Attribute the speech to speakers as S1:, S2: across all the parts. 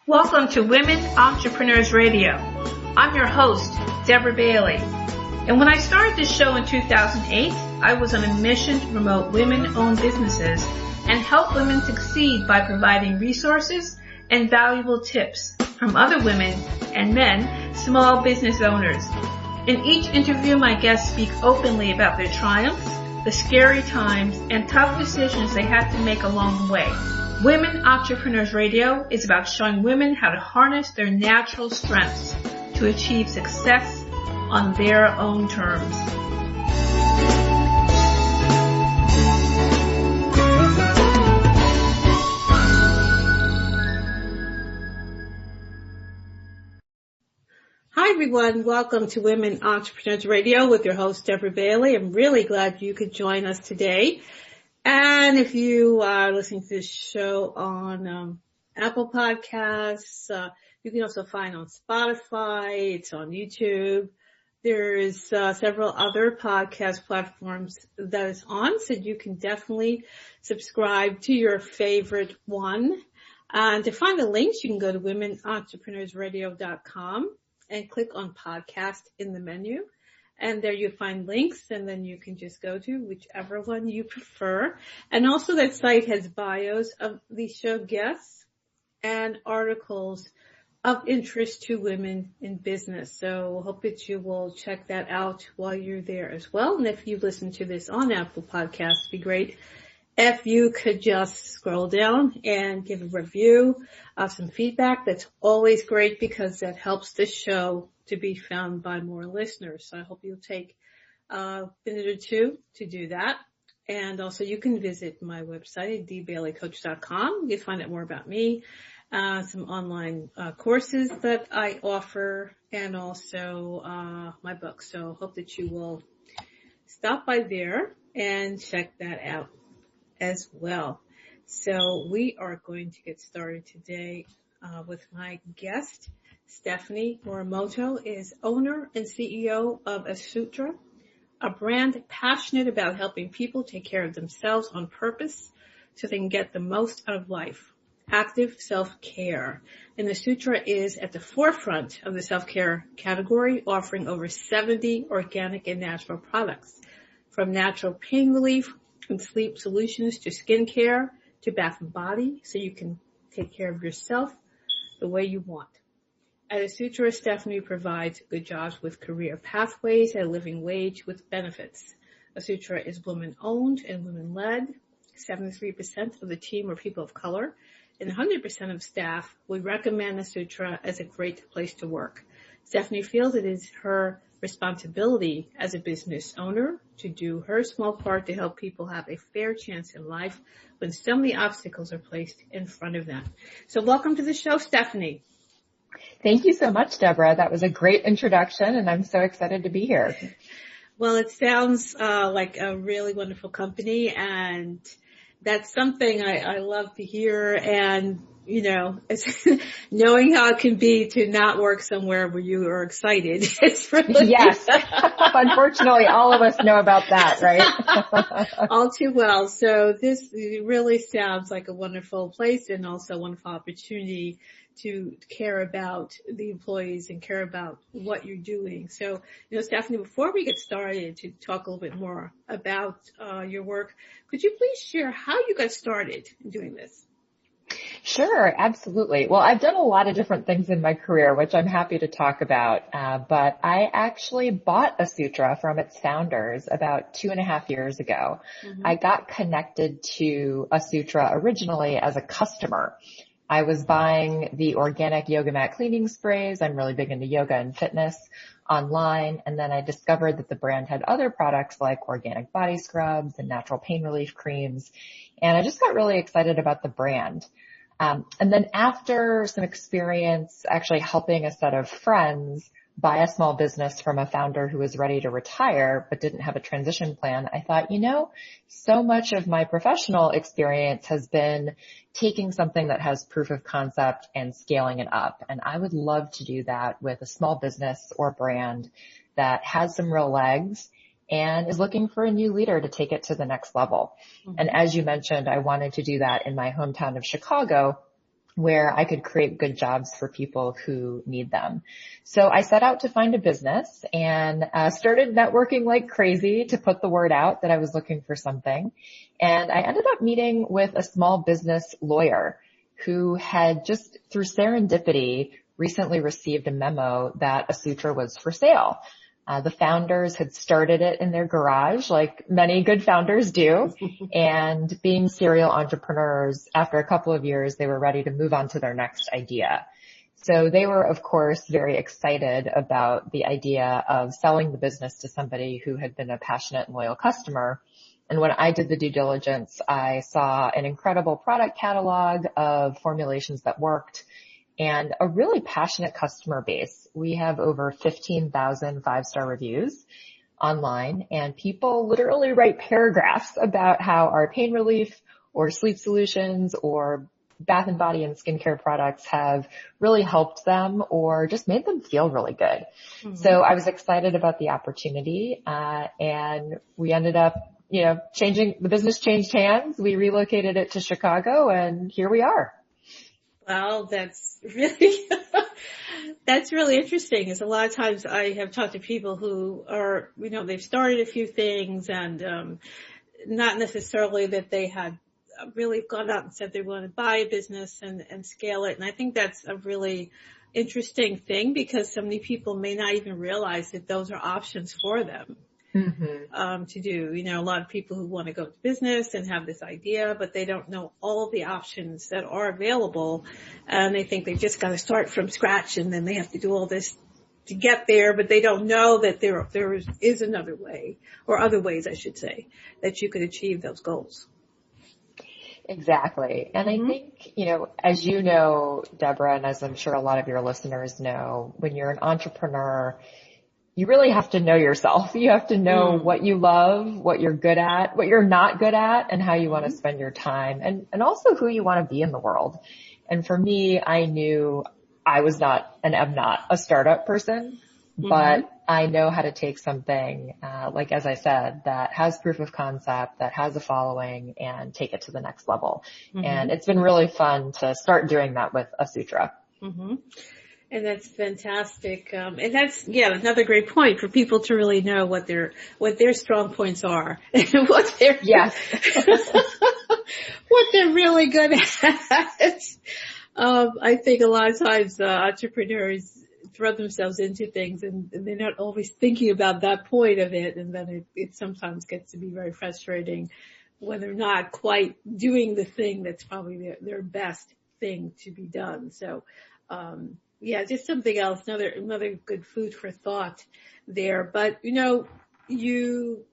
S1: Welcome to Women Entrepreneurs Radio. I'm your host, Deborah Bailey. And when I started this show in 2008, I was on a mission to promote women-owned businesses and help women succeed by providing resources and valuable tips from other women and men, small business owners. In each interview, my guests speak openly about their triumphs, the scary times, and tough decisions they had to make along the way. Women Entrepreneurs Radio is about showing women how to harness their natural strengths to achieve success on their own terms. Hi everyone, welcome to Women Entrepreneurs Radio with your host Deborah Bailey. I'm really glad you could join us today. And if you are listening to this show on Apple Podcasts, you can also find on Spotify, it's on YouTube. There's several other podcast platforms that it's on, so you can definitely subscribe to your favorite one. And to find the links, you can go to womenentrepreneursradio.com and click on podcast in the menu. And there you find links, and then you can just go to whichever one you prefer. And also that site has bios of the show guests and articles of interest to women in business. So I hope that you will check that out while you're there as well. And if you listen to this on Apple Podcasts, it'd be great if you could just scroll down and give a review of some feedback. That's always great because that helps the show to be found by more listeners. So I hope you'll take a minute or two to do that. And also you can visit my website at dbaileycoach.com. You can find out more about me, some online courses that I offer, and also my book. So I hope that you will stop by there and check that out as well. So we are going to get started today with my guest. Stephanie Morimoto is owner and CEO of Asutra, a brand passionate about helping people take care of themselves on purpose so they can get the most out of life. Active self-care. And Asutra is at the forefront of the self-care category, offering over 70 organic and natural products, from natural pain relief and sleep solutions to skincare to bath and body, so you can take care of yourself the way you want. At Asutra, Stephanie provides good jobs with career pathways at a living wage with benefits. Asutra is women-owned and women-led. 73% of the team are people of color, and 100% of staff would recommend Asutra as a great place to work. Stephanie feels it is her responsibility as a business owner to do her small part to help people have a fair chance in life when so many obstacles are placed in front of them. So welcome to the show, Stephanie.
S2: Thank you so much, Deborah. That was a great introduction, and I'm so excited to be here.
S1: Well, it sounds like a really wonderful company, and that's something I love to hear. And, you know, it's knowing how it can be to not work somewhere where you are excited. It's really
S2: yes. Unfortunately, all of us know about that, right?
S1: All too well. So this really sounds like a wonderful place and also a wonderful opportunity to care about the employees and care about what you're doing. So, you know, Stephanie, before we get started to talk a little bit more about your work, could you please share how you got started in doing this?
S2: Sure, absolutely. Well, I've done a lot of different things in my career, which I'm happy to talk about. But I actually bought Asutra from its founders about 2.5 years ago. Mm-hmm. I got connected to Asutra originally as a customer. I was buying the organic yoga mat cleaning sprays. I'm really big into yoga and fitness online. And then I discovered that the brand had other products like organic body scrubs and natural pain relief creams. And I just got really excited about the brand. And then after some experience actually helping a set of friends buy a small business from a founder who was ready to retire but didn't have a transition plan, I thought, you know, so much of my professional experience has been taking something that has proof of concept and scaling it up. And I would love to do that with a small business or brand that has some real legs and is looking for a new leader to take it to the next level. Mm-hmm. And as you mentioned, I wanted to do that in my hometown of Chicago, where I could create good jobs for people who need them. So I set out to find a business and started networking like crazy to put the word out that I was looking for something. And I ended up meeting with a small business lawyer who had just through serendipity recently received a memo that Asutra was for sale. The founders had started it in their garage, like many good founders do. And being serial entrepreneurs, after a couple of years, they were ready to move on to their next idea. So they were, of course, very excited about the idea of selling the business to somebody who had been a passionate and loyal customer. And when I did the due diligence, I saw an incredible product catalog of formulations that worked and a really passionate customer base. We have over 15,000 five-star reviews online, and people literally write paragraphs about how our pain relief or sleep solutions or bath and body and skincare products have really helped them or just made them feel really good. Mm-hmm. So I was excited about the opportunity, and we ended up, the business changed hands. We relocated it to Chicago, and here we are.
S1: Well, that's really interesting. Because a lot of times I have talked to people who are, they've started a few things and, not necessarily that they had really gone out and said they want to buy a business and scale it. And I think that's a really interesting thing because so many people may not even realize that those are options for them. Mm-hmm. To do, a lot of people who want to go to business and have this idea, but they don't know all the options that are available. And they think they just got to start from scratch and then they have to do all this to get there, but they don't know that there is another way, or other ways, I should say, that you could achieve those goals.
S2: Exactly. And I think, as you know, Deborah, and as I'm sure a lot of your listeners know, when you're an entrepreneur, you really have to know yourself. You have to know what you love, what you're good at, what you're not good at, and how you want to spend your time, and also who you want to be in the world. And for me, I knew I was not and am not a startup person, but I know how to take something, like as I said, that has proof of concept, that has a following, and take it to the next level. And it's been really fun to start doing that with Asutra.
S1: And that's fantastic. And that's, another great point for people to really know what their strong points are and what they're really good at. I think a lot of times, entrepreneurs throw themselves into things and they're not always thinking about that point of it. And then it sometimes gets to be very frustrating when they're not quite doing the thing that's probably their best thing to be done. So, just something else, another good food for thought there. But, you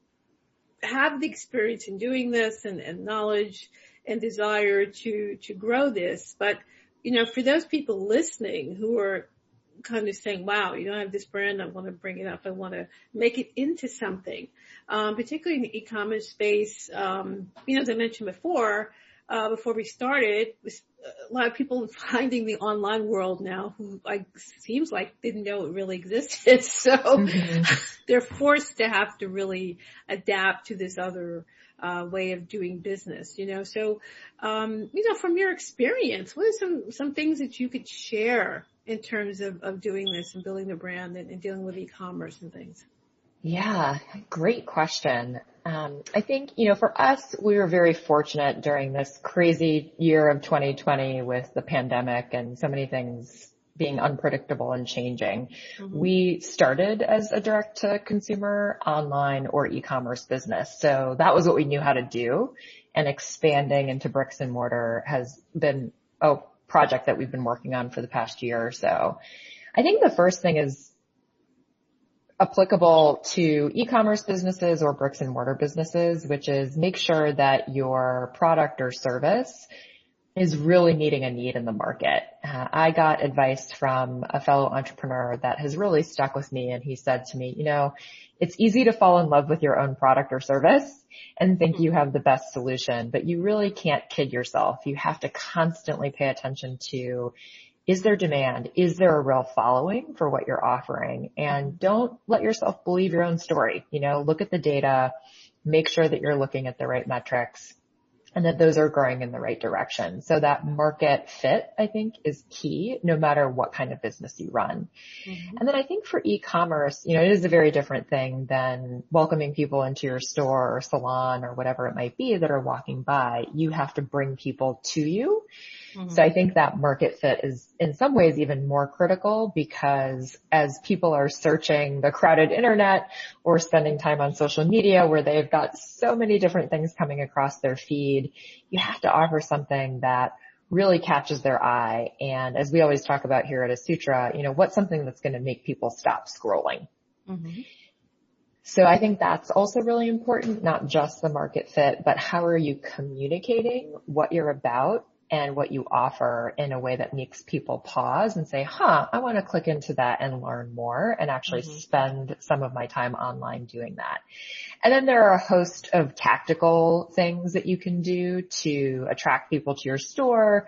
S1: have the experience in doing this and knowledge and desire to grow this. But, for those people listening who are kind of saying, wow, I have this brand, I want to bring it up, I want to make it into something, particularly in the e-commerce space. As I mentioned before we started, a lot of people finding the online world now who seems like didn't know it really existed. So they're forced to have to really adapt to this other way of doing business, So, from your experience, what are some things that you could share in terms of doing this and building the brand and dealing with e-commerce and things?
S2: Yeah, great question. I think, for us, we were very fortunate during this crazy year of 2020 with the pandemic and so many things being unpredictable and changing. We started as a direct-to-consumer online or e-commerce business. So that was what we knew how to do. And expanding into bricks and mortar has been a project that we've been working on for the past year or so. I think the first thing is applicable to e-commerce businesses or bricks and mortar businesses, which is make sure that your product or service is really meeting a need in the market. I got advice from a fellow entrepreneur that has really stuck with me, and he said to me, it's easy to fall in love with your own product or service and think you have the best solution, but you really can't kid yourself. You have to constantly pay attention to, is there demand? Is there a real following for what you're offering? And don't let yourself believe your own story. Look at the data, make sure that you're looking at the right metrics. and that those are growing in the right direction. So that market fit, I think, is key no matter what kind of business you run.
S1: Mm-hmm.
S2: And then I think for e-commerce, it is a very different thing than welcoming people into your store or salon or whatever it might be that are walking by. You have to bring people to you.
S1: Mm-hmm.
S2: So I think that market fit is in some ways even more critical, because as people are searching the crowded internet or spending time on social media where they've got so many different things coming across their feed, you have to offer something that really catches their eye. And as we always talk about here at Asutra, what's something that's going to make people stop scrolling?
S1: Mm-hmm.
S2: So I think that's also really important, not just the market fit, but how are you communicating what you're about and what you offer in a way that makes people pause and say, I want to click into that and learn more and actually spend some of my time online doing that. And then there are a host of tactical things that you can do to attract people to your store,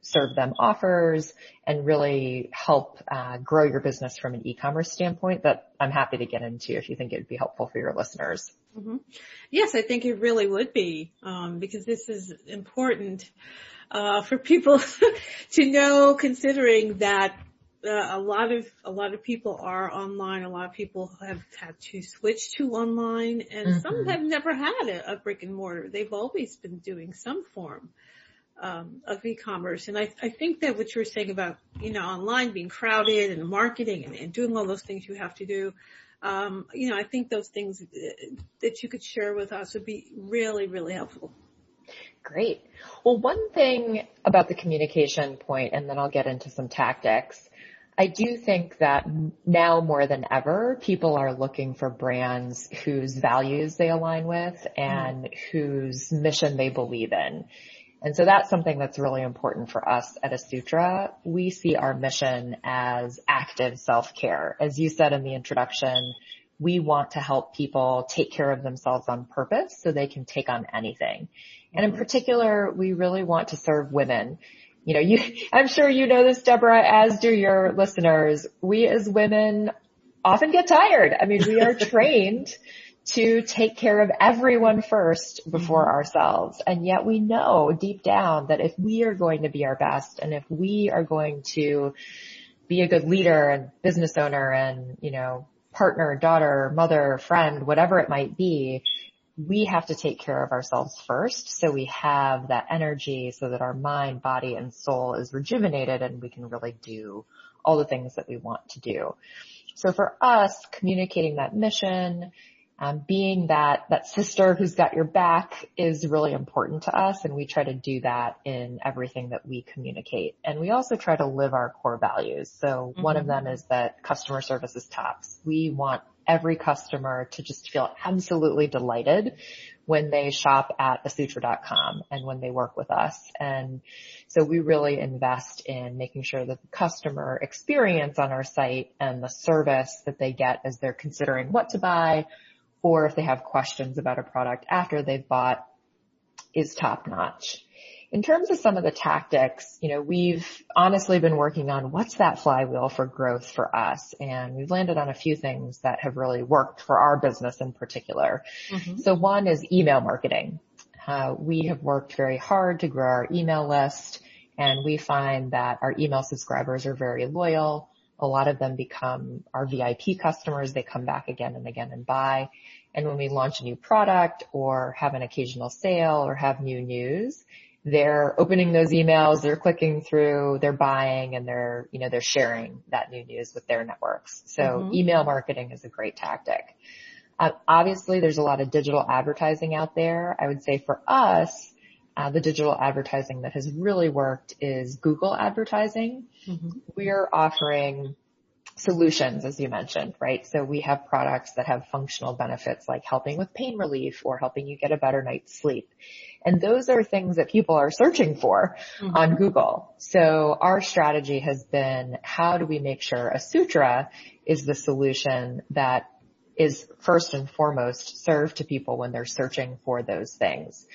S2: serve them offers and really help grow your business from an e-commerce standpoint that I'm happy to get into if you think it would be helpful for your listeners.
S1: Mm-hmm. Yes, I think it really would be, because this is important for people to know, considering that a lot of people are online. A lot of people have had to switch to online, and some have never had a brick and mortar. They've always been doing some form of e-commerce. And I think that what you were saying about, online being crowded and marketing and doing all those things you have to do, I think those things that you could share with us would be really, really helpful.
S2: Great. Well, one thing about the communication point, and then I'll get into some tactics. I do think that now more than ever, people are looking for brands whose values they align with and whose mission they believe in. And so that's something that's really important for us at Asutra. We see our mission as active self-care. As you said in the introduction, we want to help people take care of themselves on purpose so they can take on anything. And in particular, we really want to serve women. I'm sure you know this, Deborah, as do your listeners. We as women often get tired. I mean, we are trained to take care of everyone first before ourselves. And yet we know deep down that if we are going to be our best and if we are going to be a good leader and business owner and, partner, daughter, mother, friend, whatever it might be, we have to take care of ourselves first so we have that energy so that our mind, body, and soul is rejuvenated and we can really do all the things that we want to do. So for us, communicating that mission, being that sister who's got your back is really important to us, and we try to do that in everything that we communicate. And we also try to live our core values. So one of them is that customer service is tops. We want every customer to just feel absolutely delighted when they shop at asutra.com and when they work with us. And so we really invest in making sure that the customer experience on our site and the service that they get as they're considering what to buy, or if they have questions about a product after they've bought, is top notch. In terms of some of the tactics, we've honestly been working on what's that flywheel for growth for us. And we've landed on a few things that have really worked for our business in particular. So one is email marketing. We have worked very hard to grow our email list, and we find that our email subscribers are very loyal. A lot of them become our VIP customers. They come back again and again and buy. And when we launch a new product or have an occasional sale or have new news, they're opening those emails, they're clicking through, they're buying, and they're sharing that new news with their networks. So email marketing is a great tactic. Obviously, there's a lot of digital advertising out there. I would say for us, the digital advertising that has really worked is Google advertising. We're offering solutions, as you mentioned, right? So we have products that have functional benefits like helping with pain relief or helping you get a better night's sleep. And those are things that people are searching for on Google. So our strategy has been, how do we make sure Asutra is the solution that is first and foremost served to people when they're searching for those things?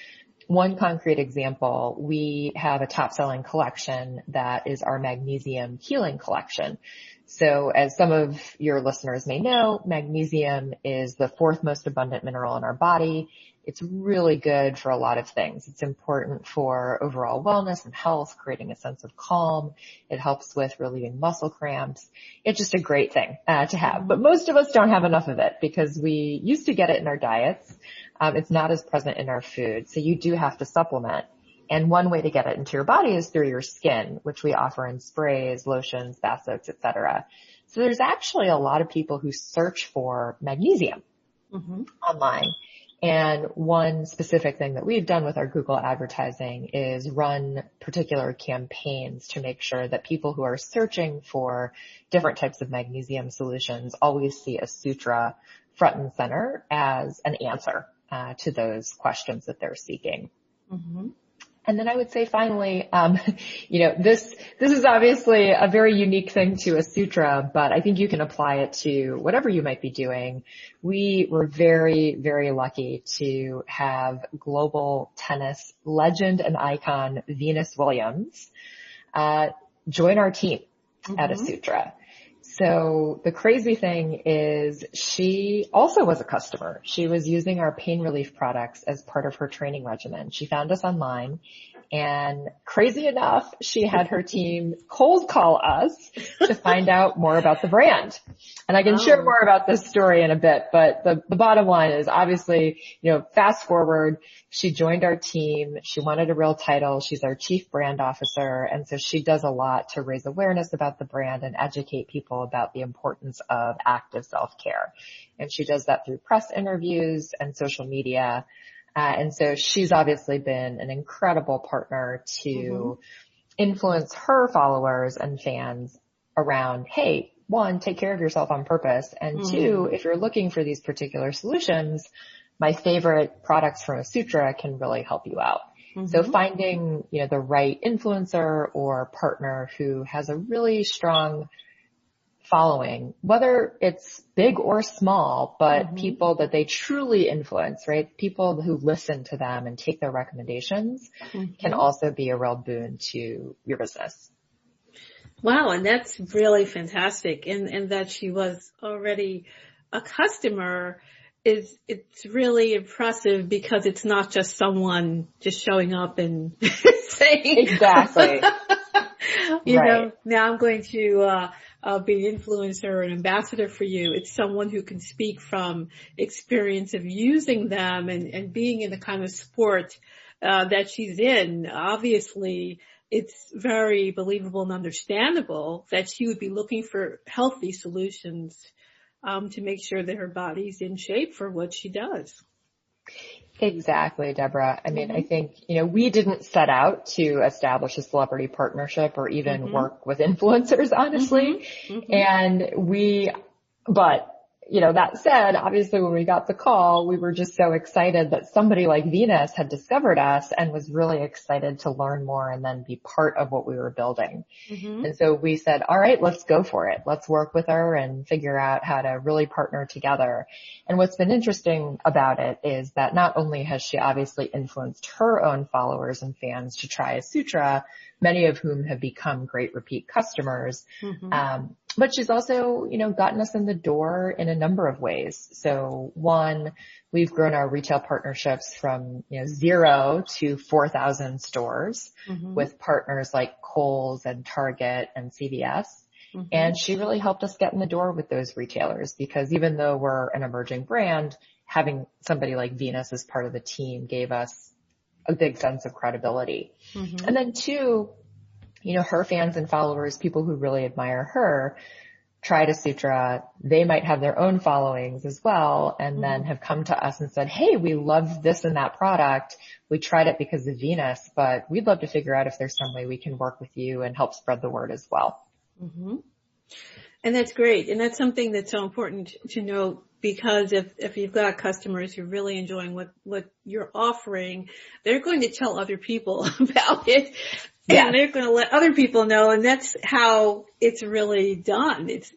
S2: One concrete example, we have a top-selling collection that is our Magnesium Healing Collection. So as some of your listeners may know, magnesium is the fourth most abundant mineral in our body, It's really good for a lot of things. It's important for overall wellness and health, creating a sense of calm. It helps with relieving muscle cramps. It's just a great thing to have. But most of us don't have enough of it because we used to get it in our diets. It's not as present in our food. So you do have to supplement. And one way to get it into your body is through your skin, which we offer in sprays, lotions, bath soaks, etc. So there's actually a lot of people who search for magnesium online. And one specific thing that we've done with our Google advertising is run particular campaigns to make sure that people who are searching for different types of magnesium solutions always see Asutra front and center as an answer to those questions that they're seeking. And then I would say finally, this is obviously a very unique thing to Asutra, but I think you can apply it to whatever you might be doing. We were very, very lucky to have global tennis legend and icon Venus Williams, join our team at Asutra. So the crazy thing is she also was a customer. She was using our pain relief products as part of her training regimen. She found us online, and crazy enough, she had her team cold call us to find out more about the brand. And I can share more about this story in a bit, but the bottom line is obviously, fast forward, she joined our team. She wanted a real title. She's our chief brand officer. And so she does a lot to raise awareness about the brand and educate people about the importance of active self-care. And she does that through press interviews and social media. And so she's obviously been an incredible partner to influence her followers and fans around, hey, one, take care of yourself on purpose. And two, if you're looking for these particular solutions, my favorite products from Asutra can really help you out. So finding, the right influencer or partner who has a really strong following, whether it's big or small, but people that they truly influence, right? People who listen to them and take their recommendations can also be a real boon to your business.
S1: Wow. And that's really fantastic. And that she was already a customer it's really impressive because it's not just someone just showing up and saying,
S2: exactly.
S1: Now I'm going to, be an influencer or an ambassador for you. It's someone who can speak from experience of using them and being in the kind of sport, that she's in. Obviously, it's very believable and understandable that she would be looking for healthy solutions, to make sure that her body's in shape for what she does.
S2: Exactly, Deborah. I mean, I think, we didn't set out to establish a celebrity partnership or even work with influencers, honestly. But that said, obviously when we got the call, we were just so excited that somebody like Venus had discovered us and was really excited to learn more and then be part of what we were building. And so we said, all right, let's go for it. Let's work with her and figure out how to really partner together. And what's been interesting about it is that not only has she obviously influenced her own followers and fans to try Asutra, many of whom have become great repeat customers, but she's also, gotten us in the door in a number of ways. So one, we've grown our retail partnerships from, 0 to 4,000 stores with partners like Kohl's and Target and CVS. And she really helped us get in the door with those retailers because even though we're an emerging brand, having somebody like Venus as part of the team gave us a big sense of credibility. And then two, her fans and followers, people who really admire her, tried Asutra. They might have their own followings as well and then have come to us and said, hey, we love this and that product. We tried it because of Venus, but we'd love to figure out if there's some way we can work with you and help spread the word as well.
S1: And that's great. And that's something that's so important to note because if you've got customers who are really enjoying what you're offering, they're going to tell other people about it. And they're going to let other people know. And that's how it's really done. It's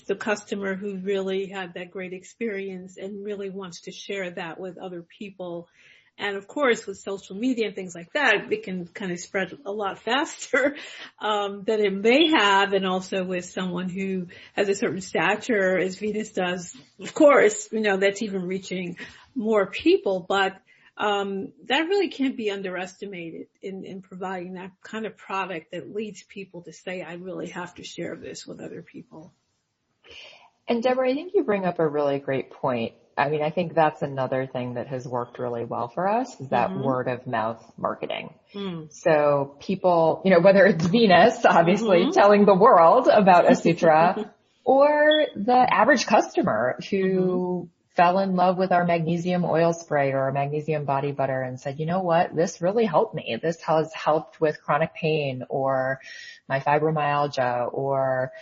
S1: the customer who really had that great experience and really wants to share that with other people. And of course, with social media and things like that, it can kind of spread a lot faster than it may have. And also with someone who has a certain stature, as Venus does, of course, that's even reaching more people. But that really can't be underestimated in providing that kind of product that leads people to say, I really have to share this with other people.
S2: And Deborah, I think you bring up a really great point. I mean, I think that's another thing that has worked really well for us is that word of mouth marketing. So people, whether it's Venus, obviously telling the world about Asutra, or the average customer who fell in love with our magnesium oil spray or our magnesium body butter and said, you know what, this really helped me. This has helped with chronic pain or my fibromyalgia or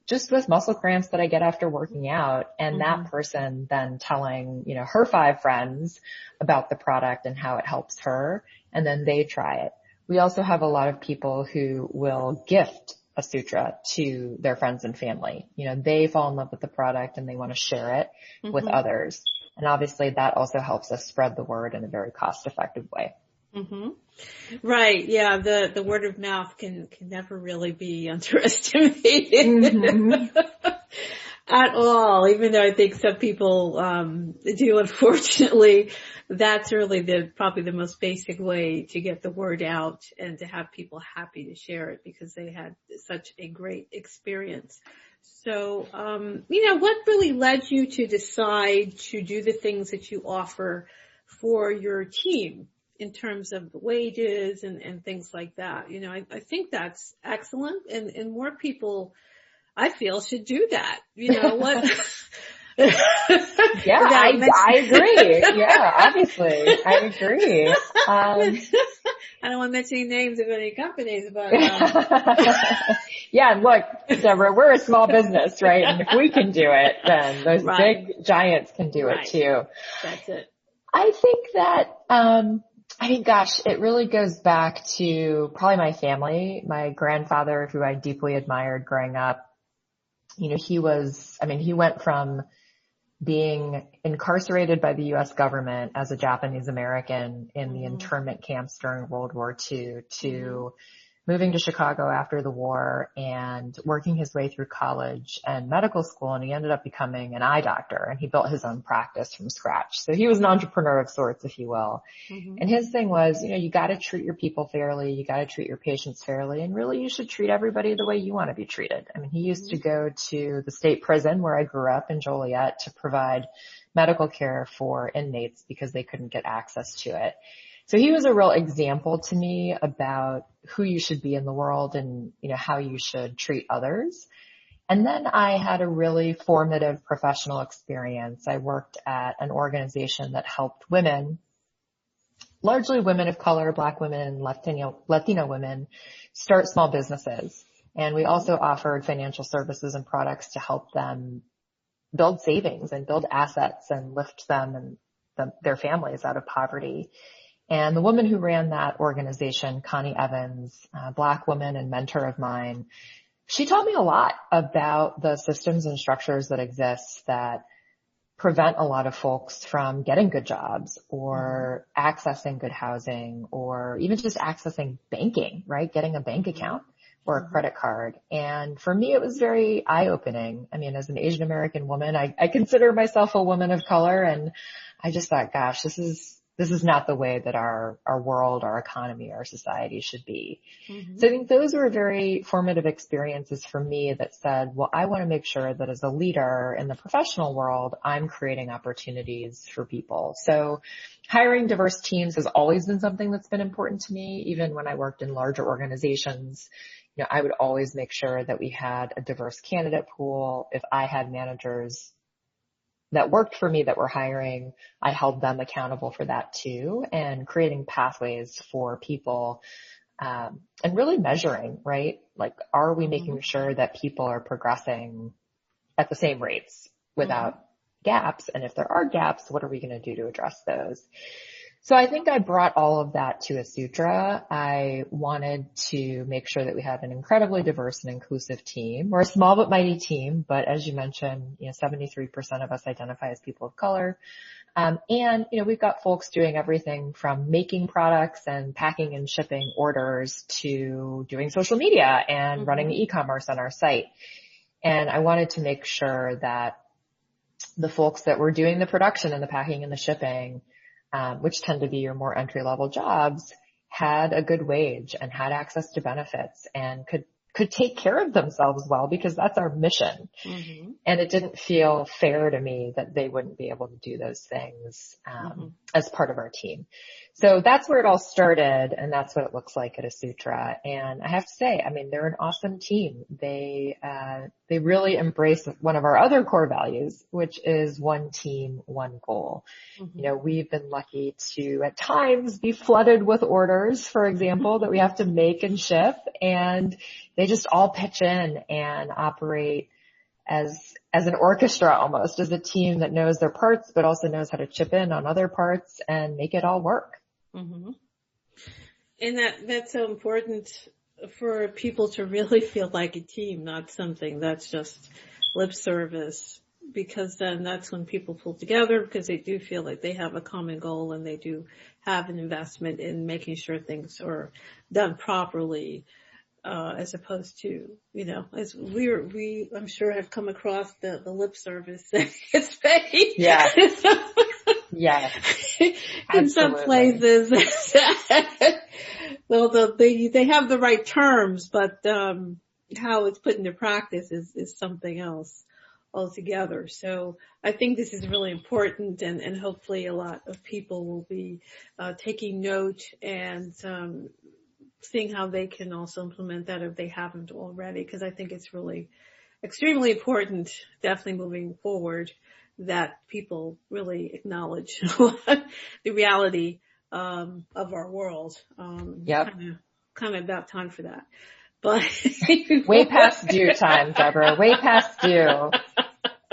S2: just with muscle cramps that I get after working out. And that person then telling, her 5 friends about the product and how it helps her. And then they try it. We also have a lot of people who will gift Asutra to their friends and family. They fall in love with the product and they want to share it with others. And obviously that also helps us spread the word in a very cost-effective way.
S1: Right. Yeah. The word of mouth can never really be underestimated at all, even though I think some people, do. Unfortunately, that's really probably the most basic way to get the word out and to have people happy to share it because they had such a great experience. So, what really led you to decide to do the things that you offer for your team? In terms of the wages and things like that. I think that's excellent and more people I feel should do that. What?
S2: Yeah, I agree. Yeah, obviously. I agree.
S1: I don't want to mention names of any companies, but,
S2: yeah, and look, Deborah, we're a small business, right? And if we can do it, then those big giants can do it too.
S1: That's it.
S2: I think that, it really goes back to probably my family. My grandfather, who I deeply admired growing up, he went from being incarcerated by the U.S. government as a Japanese American in the internment camps during World War II to moving to Chicago after the war and working his way through college and medical school. And he ended up becoming an eye doctor and he built his own practice from scratch. So he was an entrepreneur of sorts, if you will. And his thing was, you got to treat your people fairly. You got to treat your patients fairly. And really you should treat everybody the way you want to be treated. I mean, he used to go to the state prison where I grew up in Joliet to provide medical care for inmates because they couldn't get access to it. So he was a real example to me about who you should be in the world and, how you should treat others. And then I had a really formative professional experience. I worked at an organization that helped women, largely women of color, Black women, Latino women, start small businesses. And we also offered financial services and products to help them build savings and build assets and lift them and their families out of poverty. And the woman who ran that organization, Connie Evans, a Black woman and mentor of mine, she taught me a lot about the systems and structures that exist that prevent a lot of folks from getting good jobs or accessing good housing or even just accessing banking, right? Getting a bank account or a credit card. And for me, it was very eye-opening. I mean, as an Asian American woman, I consider myself a woman of color, and I just thought, gosh, this is not the way that our world, our economy, our society should be. So I think those were very formative experiences for me that said, well, I want to make sure that as a leader in the professional world, I'm creating opportunities for people. So hiring diverse teams has always been something that's been important to me. Even when I worked in larger organizations, I would always make sure that we had a diverse candidate pool. If I had managers that worked for me that were hiring, I held them accountable for that too, and creating pathways for people, and really measuring, right? Like, are we making sure that people are progressing at the same rates without gaps? And if there are gaps, what are we going to do to address those? So I think I brought all of that to Asutra. I wanted to make sure that we had an incredibly diverse and inclusive team. We're a small but mighty team, but as you mentioned, 73% of us identify as people of color. And we've got folks doing everything from making products and packing and shipping orders to doing social media and running e-commerce on our site. And I wanted to make sure that the folks that were doing the production and the packing and the shipping, which tend to be your more entry-level jobs, had a good wage and had access to benefits and could take care of themselves well, because that's our mission. Mm-hmm. And it didn't feel fair to me that they wouldn't be able to do those things as part of our team. So that's where it all started, and that's what it looks like at Asutra. And I have to say, they're an awesome team. They really embrace one of our other core values, which is one team, one goal. Mm-hmm. We've been lucky to at times be flooded with orders, for example, that we have to make and ship, and they just all pitch in and operate as an orchestra almost, as a team that knows their parts, but also knows how to chip in on other parts and make it all work.
S1: Mm-hmm. And that's so important for people to really feel like a team, not something that's just lip service, because then that's when people pull together, because they do feel like they have a common goal and they do have an investment in making sure things are done properly. As opposed to, as we I'm sure have come across the lip service that gets paid.
S2: Yeah. Yeah.
S1: In some places. Well, they have the right terms, but, how it's put into practice is something else altogether. So I think this is really important, and hopefully a lot of people will be, taking note and, seeing how they can also implement that if they haven't already, because I think it's really extremely important, definitely moving forward, that people really acknowledge the reality of our world.
S2: Yep.
S1: Kind of about time for that. But
S2: way past due time, Deborah, way past due.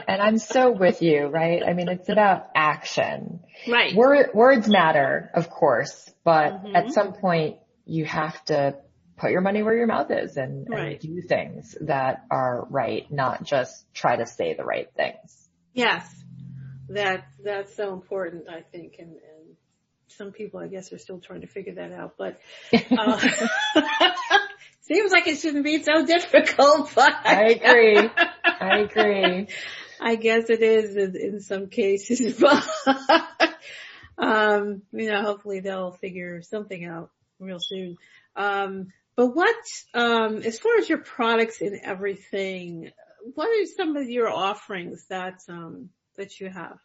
S2: And I'm so with you, right? It's about action.
S1: Right.
S2: Words matter, of course, but at some point, you have to put your money where your mouth is and do things that are right, not just try to say the right things.
S1: Yes, that's so important, I think, and some people, I guess, are still trying to figure that out. But seems like it shouldn't be so difficult. But
S2: I agree.
S1: I guess it is in some cases, but hopefully they'll figure something out real soon. But what, as far as your products and everything, what are some of your offerings that you have?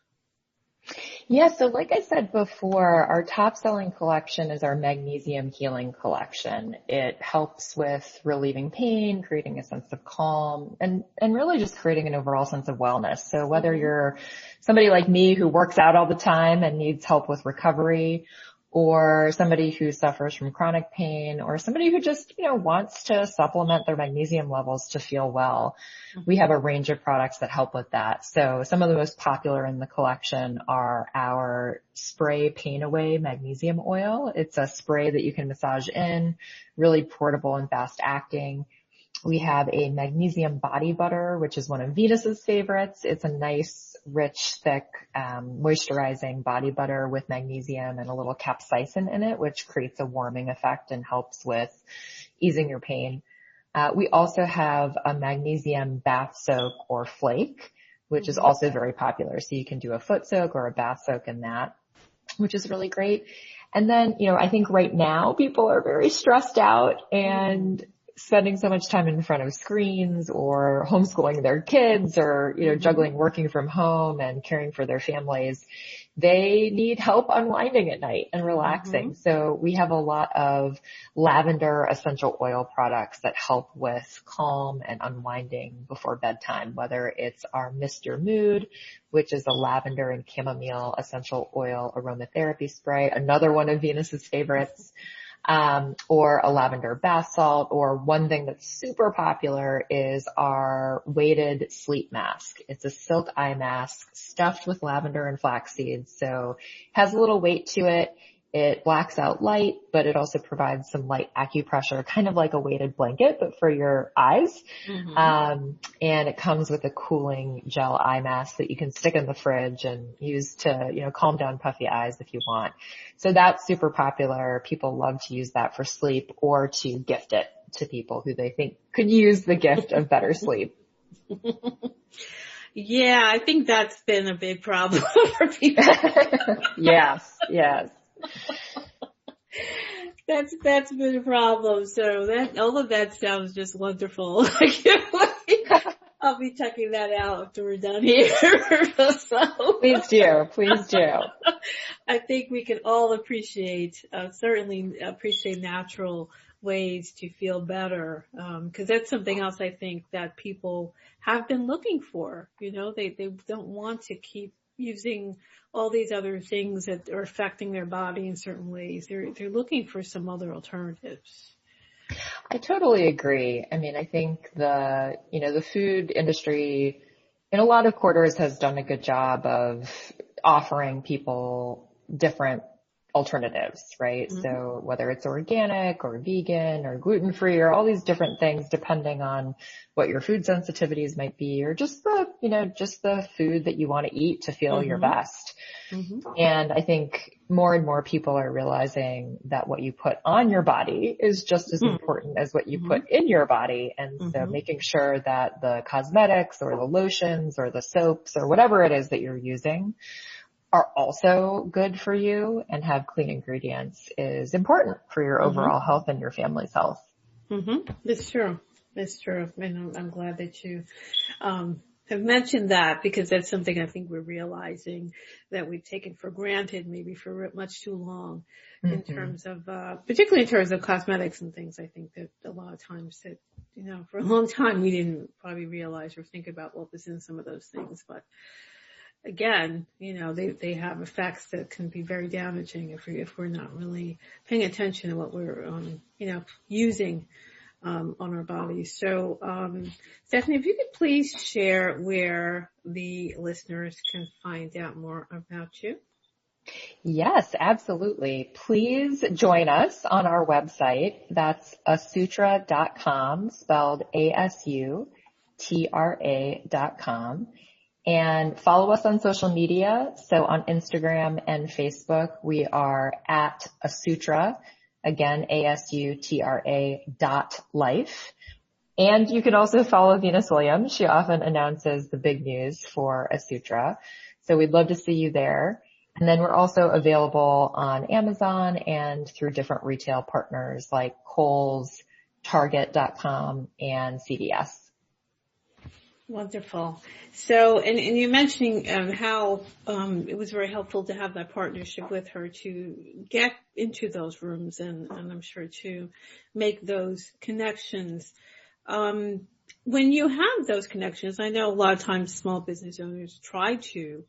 S2: Yeah, so like I said before, our top selling collection is our Magnesium Healing Collection. It helps with relieving pain, creating a sense of calm, and really just creating an overall sense of wellness. So whether you're somebody like me who works out all the time and needs help with recovery, or somebody who suffers from chronic pain, or somebody who just, wants to supplement their magnesium levels to feel well. We have a range of products that help with that. So some of the most popular in the collection are our Spray Pain Away Magnesium Oil. It's a spray that you can massage in, really portable and fast acting. We have a magnesium body butter, which is one of Venus's favorites. It's a nice, rich, thick, moisturizing body butter with magnesium and a little capsaicin in it, which creates a warming effect and helps with easing your pain. We also have a magnesium bath soak or flake, which is also very popular. So you can do a foot soak or a bath soak in that, which is really great. And then, I think right now people are very stressed out and spending so much time in front of screens or homeschooling their kids or, juggling working from home and caring for their families. They need help unwinding at night and relaxing. So we have a lot of lavender essential oil products that help with calm and unwinding before bedtime, whether it's our Mist Your Mood, which is a lavender and chamomile essential oil aromatherapy spray, another one of Venus's favorites. or a lavender bath salt, or one thing that's super popular is our weighted sleep mask. It's a silk eye mask stuffed with lavender and flax seeds. So it has a little weight to it. It blacks out light, but it also provides some light acupressure, kind of like a weighted blanket, but for your eyes. And it comes with a cooling gel eye mask that you can stick in the fridge and use to, calm down puffy eyes if you want. So that's super popular. People love to use that for sleep or to gift it to people who they think could use the gift of better sleep.
S1: Yeah, I think that's been a big problem for people.
S2: Yes.
S1: That's been a problem. So all of that sounds just wonderful. I'll be checking that out after we're done here. So,
S2: Please do.
S1: I think we can all certainly appreciate natural ways to feel better. 'Cause that's something else I think that people have been looking for. They don't want to keep using all these other things that are affecting their body in certain ways. They're looking for some other alternatives.
S2: I totally agree. I mean, I think the food industry in a lot of quarters has done a good job of offering people different alternatives, right? So whether it's organic or vegan or gluten-free or all these different things, depending on what your food sensitivities might be, or just the food that you want to eat to feel your best. And I think more and more people are realizing that what you put on your body is just as important as what you put in your body. And so making sure that the cosmetics or the lotions or the soaps or whatever it is that you're using are also good for you and have clean ingredients is important for your overall health and your family's health.
S1: That's true. And I'm glad that you have mentioned that, because that's something I think we're realizing that we've taken for granted maybe for much too long in terms of, particularly in terms of cosmetics and things. I think that a lot of times that, for a long time we didn't probably realize or think about what was in some of those things. But again, they have effects that can be very damaging if we're not really paying attention to what we're, using, on our bodies. So, Stephanie, if you could please share where the listeners can find out more about you.
S2: Yes, absolutely. Please join us on our website. That's asutra.com, spelled ASUTRA.com. And follow us on social media. So on Instagram and Facebook, we are at Asutra, again, ASUTRA.life. And you can also follow Venus Williams. She often announces the big news for Asutra. So we'd love to see you there. And then we're also available on Amazon and through different retail partners like Kohl's, Target.com, and CVS.
S1: Wonderful. So, and you're mentioning how it was very helpful to have that partnership with her to get into those rooms and I'm sure to make those connections. When you have those connections, I know a lot of times small business owners try to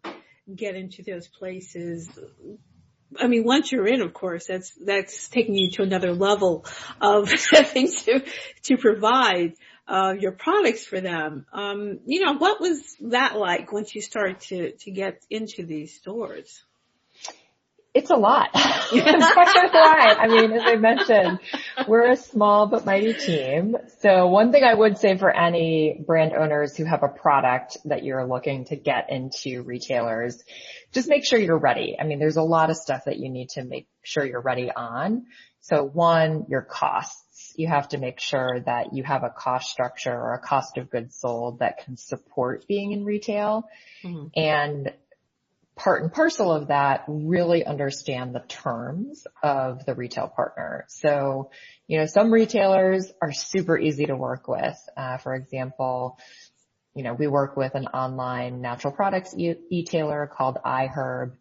S1: get into those places. I mean, once you're in, of course, that's taking you to another level of having to provide your products for them. What was that like once you started to get into these stores?
S2: It's a lot. I mean, as I mentioned, we're a small but mighty team. So one thing I would say for any brand owners who have a product that you're looking to get into retailers, just make sure you're ready. I mean, there's a lot of stuff that you need to make sure you're ready on. So one, your costs. You have to make sure that you have a cost structure or a cost of goods sold that can support being in retail. And part and parcel of that, really understand the terms of the retail partner. So, some retailers are super easy to work with. For example, we work with an online natural products e-tailer called iHerb,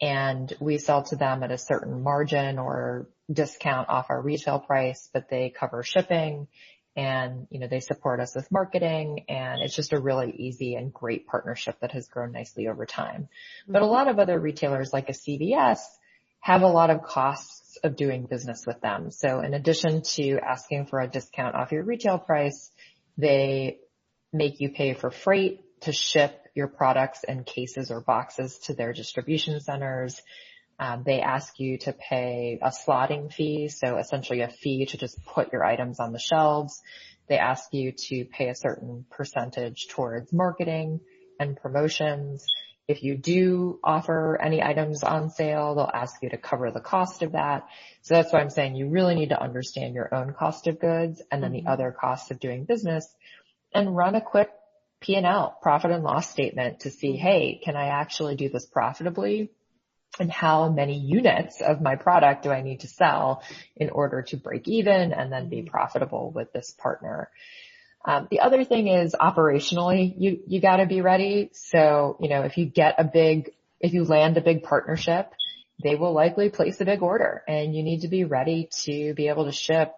S2: and we sell to them at a certain margin or discount off our retail price, but they cover shipping and, they support us with marketing, and it's just a really easy and great partnership that has grown nicely over time. But a lot of other retailers like a CVS have a lot of costs of doing business with them. So in addition to asking for a discount off your retail price, they make you pay for freight to ship your products in cases or boxes to their distribution centers. They ask you to pay a slotting fee, so essentially a fee to just put your items on the shelves. They ask you to pay a certain percentage towards marketing and promotions. If you do offer any items on sale, they'll ask you to cover the cost of that. So that's why I'm saying you really need to understand your own cost of goods and then the other costs of doing business, and run a quick P&L, profit and loss statement, to see, hey, can I actually do this profitably? And how many units of my product do I need to sell in order to break even and then be profitable with this partner? The other thing is operationally, you got to be ready. So, if you land a big partnership, they will likely place a big order, and you need to be ready to be able to ship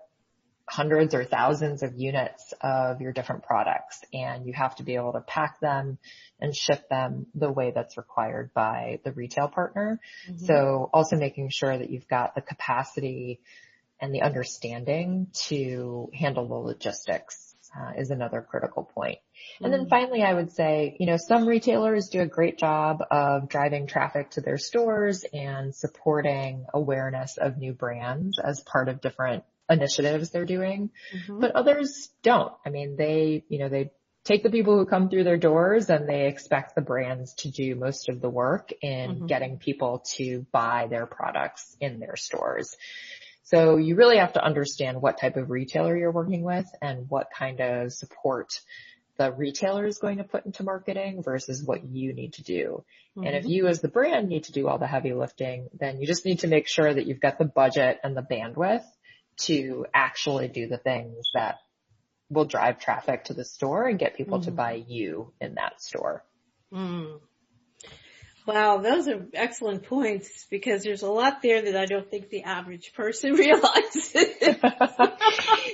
S2: hundreds or thousands of units of your different products, and you have to be able to pack them and ship them the way that's required by the retail partner. So also making sure that you've got the capacity and the understanding to handle the logistics is another critical point. And then finally, I would say, some retailers do a great job of driving traffic to their stores and supporting awareness of new brands as part of different initiatives they're doing, but others don't. I mean, they take the people who come through their doors and they expect the brands to do most of the work in getting people to buy their products in their stores. So you really have to understand what type of retailer you're working with and what kind of support the retailer is going to put into marketing versus what you need to do. And if you as the brand need to do all the heavy lifting, then you just need to make sure that you've got the budget and the bandwidth to actually do the things that will drive traffic to the store and get people to buy you in that store.
S1: Wow, those are excellent points, because there's a lot there that I don't think the average person realizes.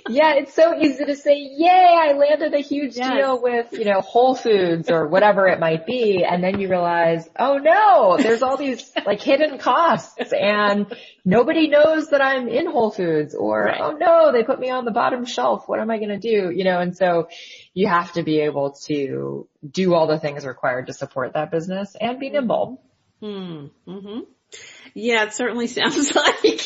S2: Yeah, it's so easy to say, yay, I landed a huge deal with, Whole Foods or whatever it might be. And then you realize, oh no, there's all these hidden costs and nobody knows that I'm in Whole Foods, or, oh no, they put me on the bottom shelf. What am I going to do? And so you have to be able to do all the things required to support that business and be nimble.
S1: Yeah, it certainly sounds like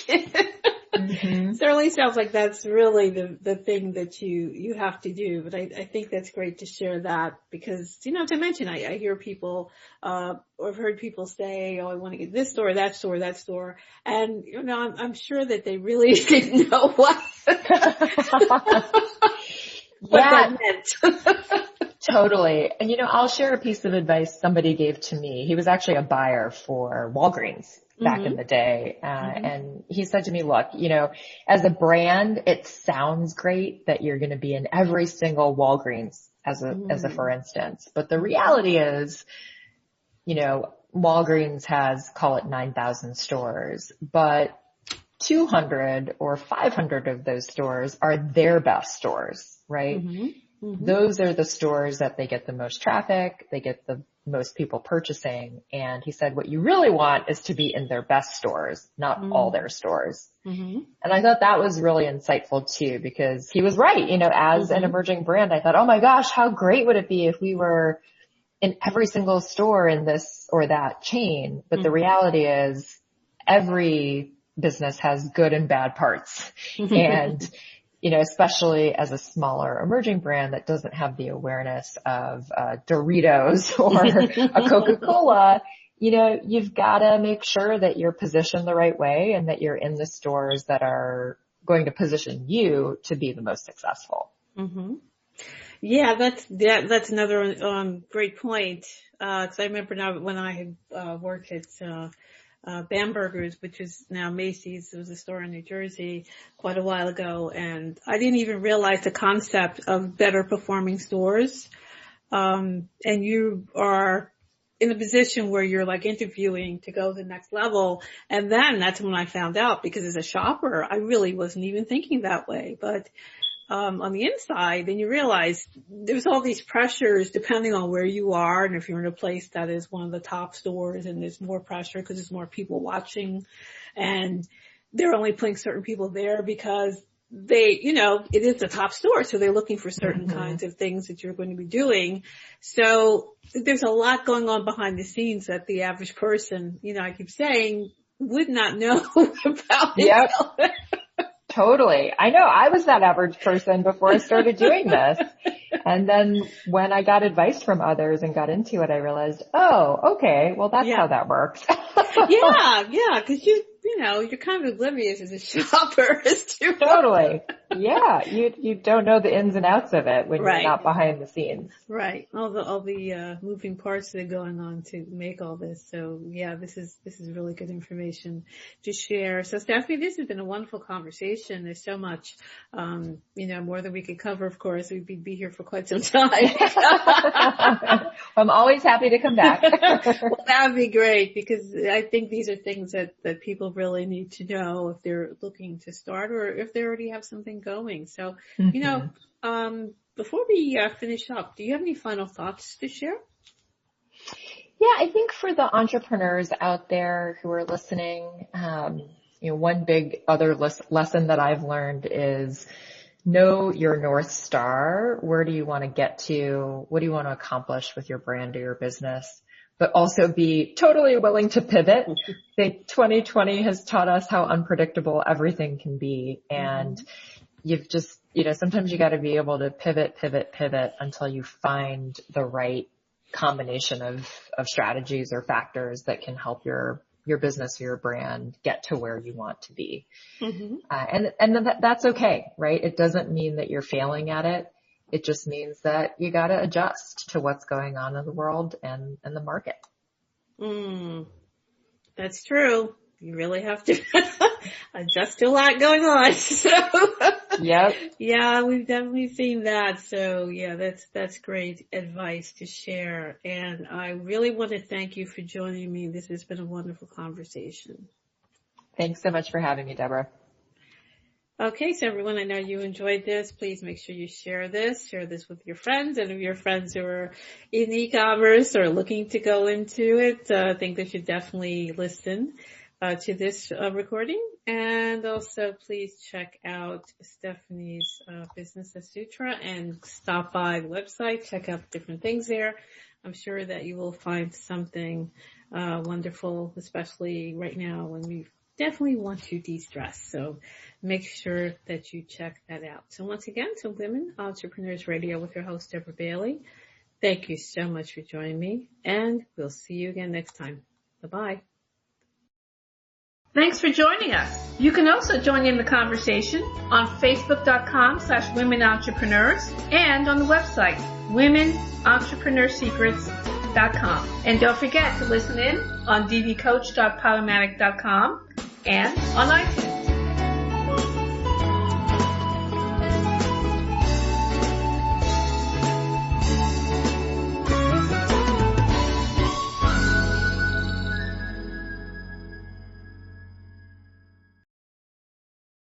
S1: certainly sounds like that's really the thing that you have to do. But I think that's great to share that, because, to mention, I hear people, or I've heard people say, oh, I want to get this store, that store, that store. And, I'm sure that they really didn't know what that meant.
S2: Totally. And, I'll share a piece of advice somebody gave to me. He was actually a buyer for Walgreens back in the day. And he said to me, look, as a brand, it sounds great that you're going to be in every single Walgreens as a for instance. But the reality is, Walgreens has, call it 9,000 stores, but 200 or 500 of those stores are their best stores, right? Those are the stores that they get the most traffic, they get the most people purchasing. And he said, what you really want is to be in their best stores, not all their stores. And I thought that was really insightful too, because he was right. As an emerging brand, I thought, oh my gosh, how great would it be if we were in every single store in this or that chain? But the reality is every business has good and bad parts. And especially as a smaller emerging brand that doesn't have the awareness of Doritos or a Coca-Cola, you've got to make sure that you're positioned the right way and that you're in the stores that are going to position you to be the most successful.
S1: Yeah, that's another great point. 'Cause I remember now when I had worked at Bamberger's, which is now Macy's. It was a store in New Jersey quite a while ago, and I didn't even realize the concept of better performing stores. And you are in a position where you're interviewing to go to the next level. And then that's when I found out, because as a shopper, I really wasn't even thinking that way. But on the inside, then you realize there's all these pressures depending on where you are. And if you're in a place that is one of the top stores, and there's more pressure because there's more people watching. And they're only putting certain people there because they, it is the top store, so they're looking for certain kinds of things that you're going to be doing. So there's a lot going on behind the scenes that the average person, I keep saying, would not know about.
S2: Yep. Totally. I know. I was that average person before I started doing this. And then when I got advice from others and got into it, I realized, oh, okay, well, that's how that works.
S1: Yeah, because you're kind of oblivious as a shopper as to.
S2: Totally. Yeah, you don't know the ins and outs of it when you're not behind the scenes.
S1: Right. All the moving parts that are going on to make all this. So yeah, this is really good information to share. So Stephanie, this has been a wonderful conversation. There's so much, more than we could cover. Of course, we'd be here for quite some time.
S2: I'm always happy to come back.
S1: Well, that would be great, because I think these are things that people really need to know if they're looking to start or if they already have something going. So, before we finish up, do you have any final thoughts to share?
S2: Yeah, I think for the entrepreneurs out there who are listening, one big other lesson that I've learned is know your North Star. Where do you want to get to? What do you want to accomplish with your brand or your business? But also be totally willing to pivot. I think 2020 has taught us how unpredictable everything can be. And you've just, sometimes you got to be able to pivot until you find the right combination of strategies or factors that can help your business or your brand get to where you want to be. And that's okay, right? It doesn't mean that you're failing at it. It just means that you got to adjust to what's going on in the world and the market.
S1: That's true. You really have to adjust to a lot going on. So,
S2: yep.
S1: Yeah, we've definitely seen that. So yeah, that's great advice to share. And I really want to thank you for joining me. This has been a wonderful conversation.
S2: Thanks so much for having me, Deborah.
S1: Okay, so everyone, I know you enjoyed this. Please make sure you share this with your friends, and if your friends who are in e-commerce or looking to go into it, I think they should definitely listen to this recording. And also please check out Stephanie's business at Sutra and stop by the website, check out different things there. I'm sure that you will find something wonderful, especially right now when we definitely want to de-stress. So make sure that you check that out. So once again, to Women Entrepreneurs Radio with your host, Deborah Bailey. Thank you so much for joining me, and we'll see you again next time. Bye-bye. Thanks for joining us. You can also join in the conversation on Facebook.com/Women Entrepreneurs and on the website, WomenEntrepreneursecrets.com. And don't forget to listen in on dvcoach.podomatic.com and on iTunes.